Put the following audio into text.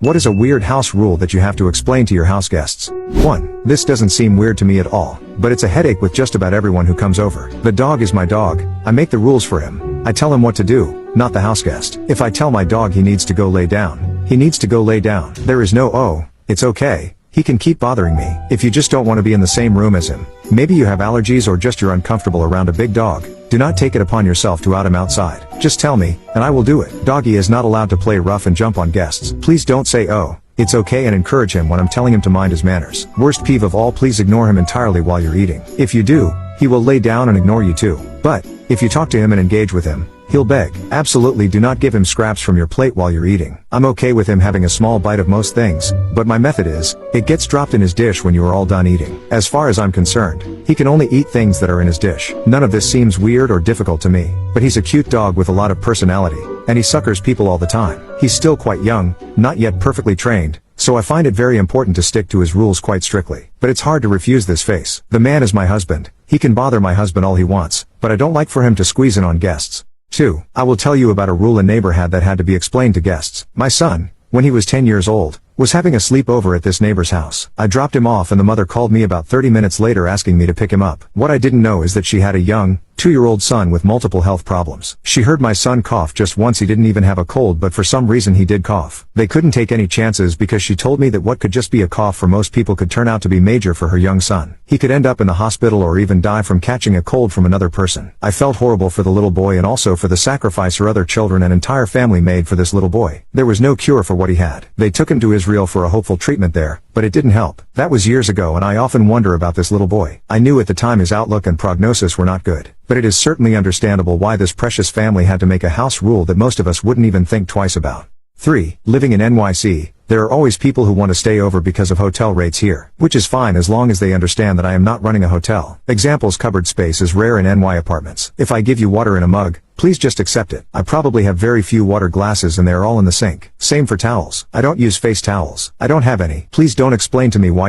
What is a weird house rule that you have to explain to your house guests? 1. This doesn't seem weird to me at all, but it's a headache with just about everyone who comes over. The dog is my dog. I make the rules for him. I tell him what to do, not the house guest. If I tell my dog he needs to go lay down, he needs to go lay down. There is no, oh, it's okay. He can keep bothering me. If you just don't want to be in the same room as him, maybe you have allergies or just you're uncomfortable around a big dog, do not take it upon yourself to out him outside. Just tell me, and I will do it. Doggy is not allowed to play rough and jump on guests. Please don't say oh, it's okay and encourage him when I'm telling him to mind his manners. Worst peeve of all, please ignore him entirely while you're eating. If you do, he will lay down and ignore you too. But, if you talk to him and engage with him, he'll beg. Absolutely do not give him scraps from your plate while you're eating. I'm okay with him having a small bite of most things, but my method is, it gets dropped in his dish when you are all done eating. As far as I'm concerned, he can only eat things that are in his dish. None of this seems weird or difficult to me, but he's a cute dog with a lot of personality, and he suckers people all the time. He's still quite young, not yet perfectly trained, so I find it very important to stick to his rules quite strictly. But it's hard to refuse this face. The man is my husband. He can bother my husband all he wants, but I don't like for him to squeeze in on guests. 2. I will tell you about a rule a neighbor had that had to be explained to guests. My son, when he was 10 years old, was having a sleepover at this neighbor's house. I dropped him off and the mother called me about 30 minutes later asking me to pick him up. What I didn't know is that she had a young, 2-year-old son with multiple health problems. She heard my son cough just once. He didn't even have a cold, but for some reason he did cough. They couldn't take any chances because she told me that what could just be a cough for most people could turn out to be major for her young son. He could end up in the hospital or even die from catching a cold from another person. I felt horrible for the little boy and also for the sacrifice her other children and entire family made for this little boy. There was no cure for what he had. They took him to Israel for a hopeful treatment there, but it didn't help. That was years ago and I often wonder about this little boy. I knew at the time his outlook and prognosis were not good. But it is certainly understandable why this precious family had to make a house rule that most of us wouldn't even think twice about. 3. Living in NYC, there are always people who want to stay over because of hotel rates here, which is fine as long as they understand that I am not running a hotel. Examples: cupboard space is rare in NY apartments. If I give you water in a mug, please just accept it. I probably have very few water glasses and they are all in the sink. Same for towels. I don't use face towels. I don't have any. Please don't explain to me why